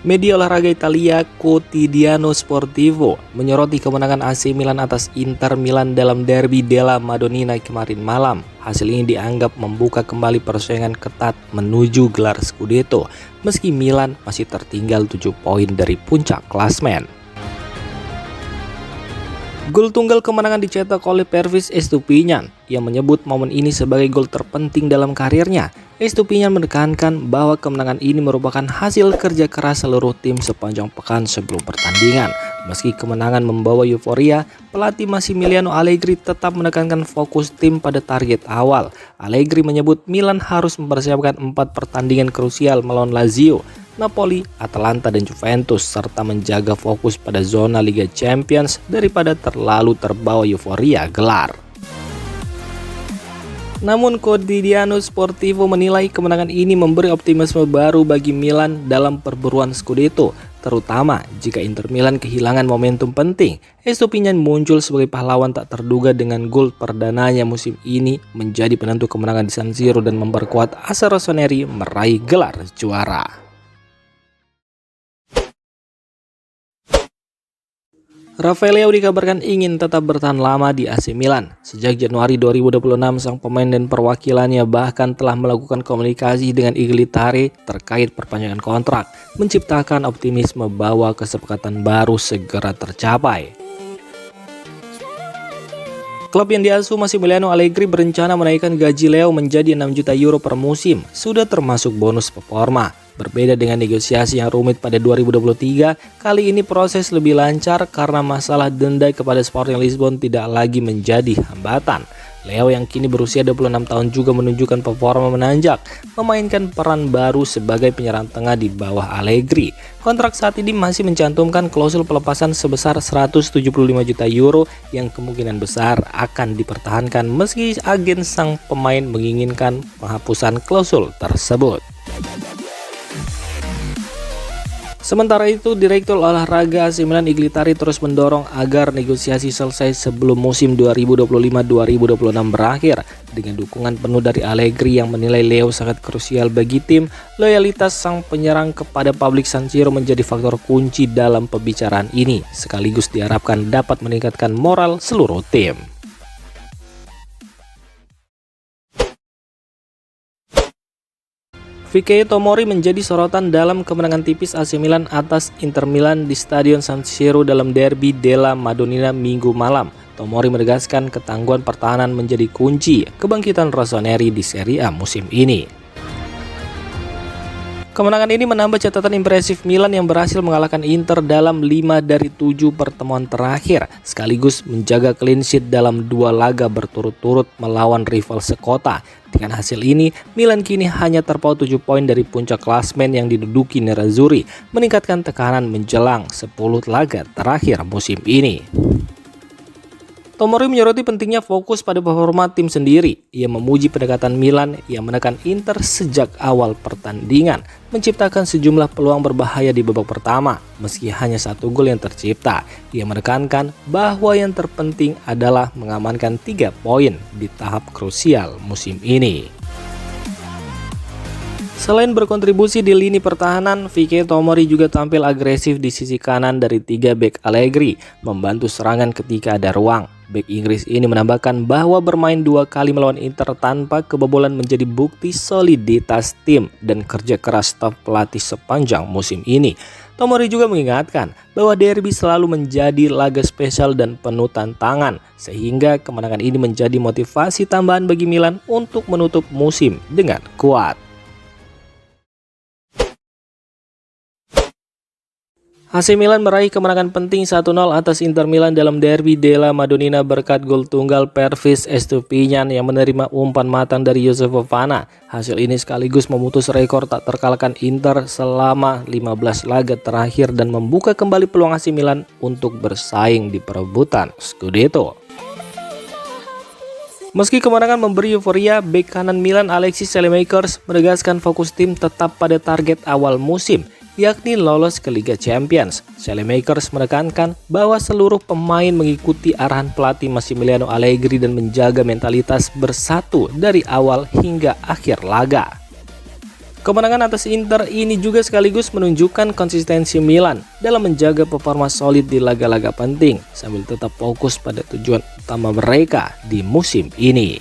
Media olahraga Italia Quotidiano Sportivo menyoroti kemenangan AC Milan atas Inter Milan dalam Derby della Madonnina kemarin malam. Hasil ini dianggap membuka kembali persaingan ketat menuju gelar Scudetto, meski Milan masih tertinggal 7 poin dari puncak klasmen. Gol tunggal kemenangan dicetak oleh Pervis Estupiñán yang menyebut momen ini sebagai gol terpenting dalam karirnya. Estupiñán menekankan bahwa kemenangan ini merupakan hasil kerja keras seluruh tim sepanjang pekan sebelum pertandingan. Meski kemenangan membawa euforia, pelatih Massimiliano Allegri tetap menekankan fokus tim pada target awal. Allegri menyebut Milan harus mempersiapkan 4 pertandingan krusial melawan Lazio, Napoli, Atalanta, dan Juventus, serta menjaga fokus pada zona Liga Champions daripada terlalu terbawa euforia gelar. Namun Quotidiano Sportivo menilai kemenangan ini memberi optimisme baru bagi Milan dalam perburuan Scudetto, terutama jika Inter Milan kehilangan momentum penting. Estupiñán muncul sebagai pahlawan tak terduga dengan gol perdananya musim ini menjadi penentu kemenangan di San Siro dan memperkuat asa Rossoneri meraih gelar juara. Rafael Leao dikabarkan ingin tetap bertahan lama di AC Milan. Sejak Januari 2026, sang pemain dan perwakilannya bahkan telah melakukan komunikasi dengan Iglitare terkait perpanjangan kontrak, menciptakan optimisme bahwa kesepakatan baru segera tercapai. Klub yang diasuh Massimiliano Allegri berencana menaikkan gaji Leo menjadi 6 juta euro per musim, sudah termasuk bonus performa. Berbeda dengan negosiasi yang rumit pada 2023, kali ini proses lebih lancar karena masalah denda kepada Sporting Lisbon tidak lagi menjadi hambatan. Leo yang kini berusia 26 tahun juga menunjukkan performa menanjak, memainkan peran baru sebagai penyerang tengah di bawah Allegri. Kontrak saat ini masih mencantumkan klausul pelepasan sebesar 175 juta euro yang kemungkinan besar akan dipertahankan meski agen sang pemain menginginkan penghapusan klausul tersebut. Sementara itu, Direktur Olahraga AC Milan Iglitare terus mendorong agar negosiasi selesai sebelum musim 2025-2026 berakhir. Dengan dukungan penuh dari Allegri yang menilai Leo sangat krusial bagi tim, loyalitas sang penyerang kepada publik San Siro menjadi faktor kunci dalam pembicaraan ini, sekaligus diharapkan dapat meningkatkan moral seluruh tim. Fikayo Tomori menjadi sorotan dalam kemenangan tipis AC Milan atas Inter Milan di Stadion San Siro dalam Derby della Madonnina Minggu malam. Tomori menegaskan ketangguhan pertahanan menjadi kunci kebangkitan Rossoneri di Serie A musim ini. Kemenangan ini menambah catatan impresif Milan yang berhasil mengalahkan Inter dalam 5 dari 7 pertemuan terakhir, sekaligus menjaga clean sheet dalam 2 laga berturut-turut melawan rival sekota. Dengan hasil ini, Milan kini hanya terpaut 7 poin dari puncak klasmen yang diduduki Nerazzurri, meningkatkan tekanan menjelang 10 laga terakhir musim ini. Tomori menyoroti pentingnya fokus pada performa tim sendiri. Ia memuji pendekatan Milan yang menekan Inter sejak awal pertandingan, menciptakan sejumlah peluang berbahaya di babak pertama, meski hanya 1 gol yang tercipta. Ia menekankan bahwa yang terpenting adalah mengamankan 3 poin di tahap krusial musim ini. Selain berkontribusi di lini pertahanan, Fikayo Tomori juga tampil agresif di sisi kanan dari 3 bek Allegri, membantu serangan ketika ada ruang. Bek Inggris ini menambahkan bahwa bermain 2 kali melawan Inter tanpa kebobolan menjadi bukti soliditas tim dan kerja keras staf pelatih sepanjang musim ini. Tomori juga mengingatkan bahwa derby selalu menjadi laga spesial dan penuh tantangan, sehingga kemenangan ini menjadi motivasi tambahan bagi Milan untuk menutup musim dengan kuat. AC Milan meraih kemenangan penting 1-0 atas Inter Milan dalam Derby della Madonnina berkat gol tunggal Pervis Estupiñán yang menerima umpan matang dari Josef Fofana. Hasil ini sekaligus memutus rekor tak terkalahkan Inter selama 15 laga terakhir dan membuka kembali peluang AC Milan untuk bersaing di perebutan Scudetto. Meski kemenangan memberi euforia, bek kanan Milan Alexis Saelemaekers menegaskan fokus tim tetap pada target awal musim, yakni lolos ke Liga Champions. Saelemaekers menekankan bahwa seluruh pemain mengikuti arahan pelatih Massimiliano Allegri dan menjaga mentalitas bersatu dari awal hingga akhir laga. Kemenangan atas Inter ini juga sekaligus menunjukkan konsistensi Milan dalam menjaga performa solid di laga-laga penting sambil tetap fokus pada tujuan utama mereka di musim ini.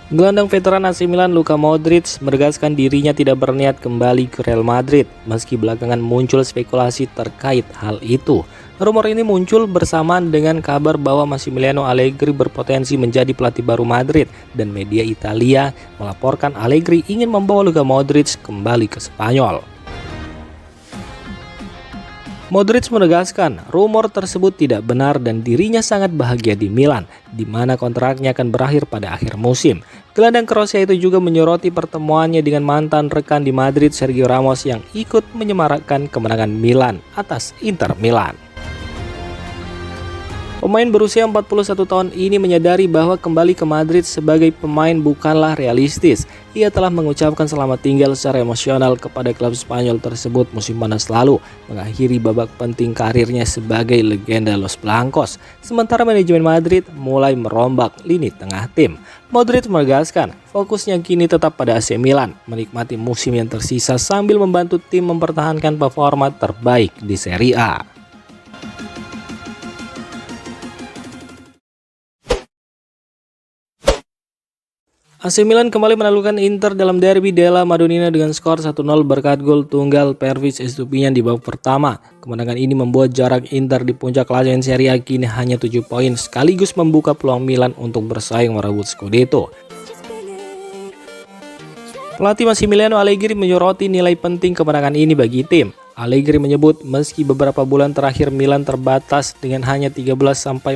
Gelandang veteran AC Milan Luka Modric menegaskan dirinya tidak berniat kembali ke Real Madrid meski belakangan muncul spekulasi terkait hal itu. Rumor ini muncul bersamaan dengan kabar bahwa Massimiliano Allegri berpotensi menjadi pelatih baru Madrid dan media Italia melaporkan Allegri ingin membawa Luka Modric kembali ke Spanyol. Modric menegaskan rumor tersebut tidak benar dan dirinya sangat bahagia di Milan, di mana kontraknya akan berakhir pada akhir musim. Gelandang Kroasia itu juga menyoroti pertemuannya dengan mantan rekan di Madrid Sergio Ramos yang ikut menyemarakkan kemenangan Milan atas Inter Milan. Pemain berusia 41 tahun ini menyadari bahwa kembali ke Madrid sebagai pemain bukanlah realistis. Ia telah mengucapkan selamat tinggal secara emosional kepada klub Spanyol tersebut musim panas lalu, mengakhiri babak penting karirnya sebagai legenda Los Blancos. Sementara manajemen Madrid mulai merombak lini tengah tim. Modric menegaskan fokusnya kini tetap pada AC Milan, menikmati musim yang tersisa sambil membantu tim mempertahankan performa terbaik di Serie A. AC Milan kembali menaklukkan Inter dalam derby della Madonnina dengan skor 1-0 berkat gol tunggal Pervis Estupiñán di babak pertama. Kemenangan ini membuat jarak Inter di puncak klasemen Serie A kini hanya 7 poin sekaligus membuka peluang Milan untuk bersaing merebut Scudetto. Pelatih Massimiliano Allegri menyoroti nilai penting kemenangan ini bagi tim. Allegri menyebut meski beberapa bulan terakhir Milan terbatas dengan hanya 13-14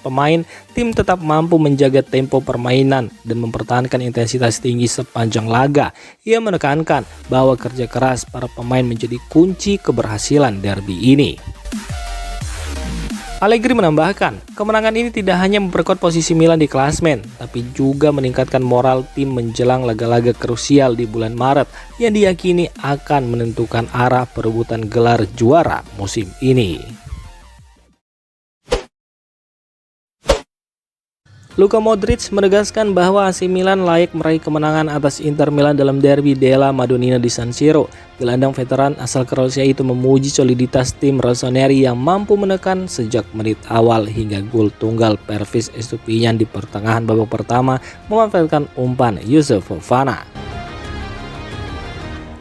pemain, tim tetap mampu menjaga tempo permainan dan mempertahankan intensitas tinggi sepanjang laga. Ia menekankan bahwa kerja keras para pemain menjadi kunci keberhasilan derby ini. Allegri menambahkan, kemenangan ini tidak hanya memperkuat posisi Milan di klasemen, tapi juga meningkatkan moral tim menjelang laga-laga krusial di bulan Maret yang diyakini akan menentukan arah perebutan gelar juara musim ini. Luka Modric menegaskan bahwa AC Milan layak meraih kemenangan atas Inter Milan dalam derby della Madonnina di San Siro. Gelandang veteran asal Kroasia itu memuji soliditas tim rossoneri yang mampu menekan sejak menit awal hingga gol tunggal Pervis Estupiñán di pertengahan babak pertama memanfaatkan umpan Youssouf Fofana.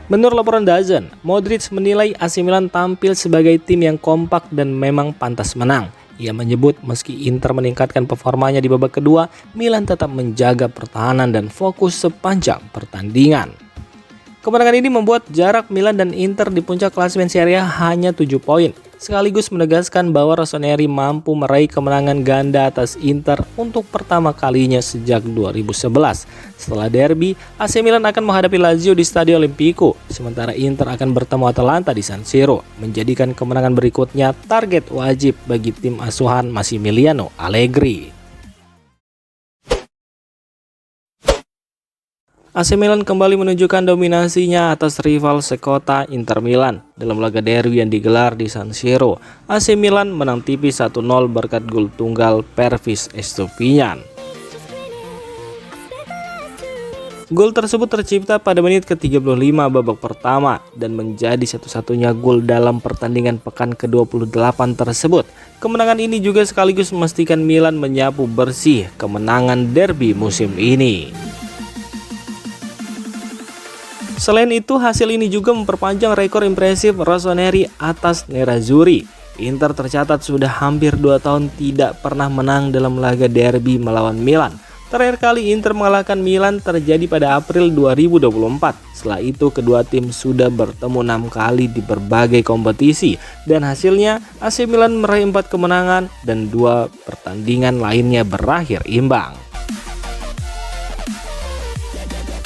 Menurut laporan DAZN, Modric menilai AC Milan tampil sebagai tim yang kompak dan memang pantas menang. Ia menyebut meski Inter meningkatkan performanya di babak kedua, Milan tetap menjaga pertahanan dan fokus sepanjang pertandingan. Kemenangan ini membuat jarak Milan dan Inter di puncak klasemen Serie A hanya 7 poin, sekaligus menegaskan bahwa rossoneri mampu meraih kemenangan ganda atas Inter untuk pertama kalinya sejak 2011. Setelah derby, AC Milan akan menghadapi Lazio di Stadio Olimpico, sementara Inter akan bertemu Atalanta di San Siro, menjadikan kemenangan berikutnya target wajib bagi tim asuhan Massimiliano Allegri. AC Milan kembali menunjukkan dominasinya atas rival sekota Inter Milan dalam laga derby yang digelar di San Siro. AC Milan menang tipis 1-0 berkat gol tunggal Pervis Estupiñán. Gol tersebut tercipta pada menit ke-35 babak pertama dan menjadi satu-satunya gol dalam pertandingan pekan ke-28 tersebut. Kemenangan ini juga sekaligus memastikan Milan menyapu bersih kemenangan derby musim ini. Selain itu, hasil ini juga memperpanjang rekor impresif rossoneri atas Nerazzurri. Inter tercatat sudah hampir 2 tahun tidak pernah menang dalam laga derby melawan Milan. Terakhir kali Inter mengalahkan Milan terjadi pada April 2024. Setelah itu kedua tim sudah bertemu 6 kali di berbagai kompetisi dan hasilnya AC Milan meraih 4 kemenangan dan 2 pertandingan lainnya berakhir imbang.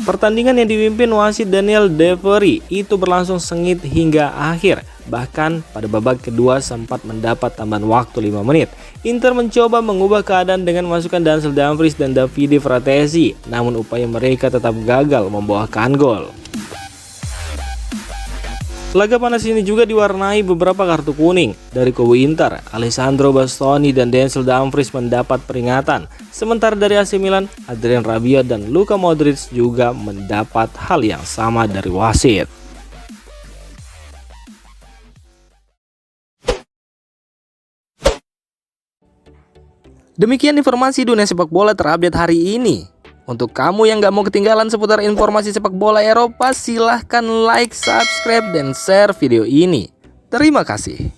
Pertandingan yang dipimpin wasit Daniel De Vrij itu berlangsung sengit hingga akhir. Bahkan pada babak kedua sempat mendapat tambahan waktu 5 menit. Inter mencoba mengubah keadaan dengan memasukkan Denzel Dumfries dan Davide Fratesi, namun upaya mereka tetap gagal membuahkan gol. Laga panas ini juga diwarnai beberapa kartu kuning. Dari kubu Inter, Alessandro Bastoni dan Denzel Dumfries mendapat peringatan. Sementara dari AC Milan, Adrien Rabiot dan Luka Modric juga mendapat hal yang sama dari wasit. Demikian informasi dunia sepak bola terupdate hari ini. Untuk kamu yang gak mau ketinggalan seputar informasi sepak bola Eropa, silahkan like, subscribe, dan share video ini. Terima kasih.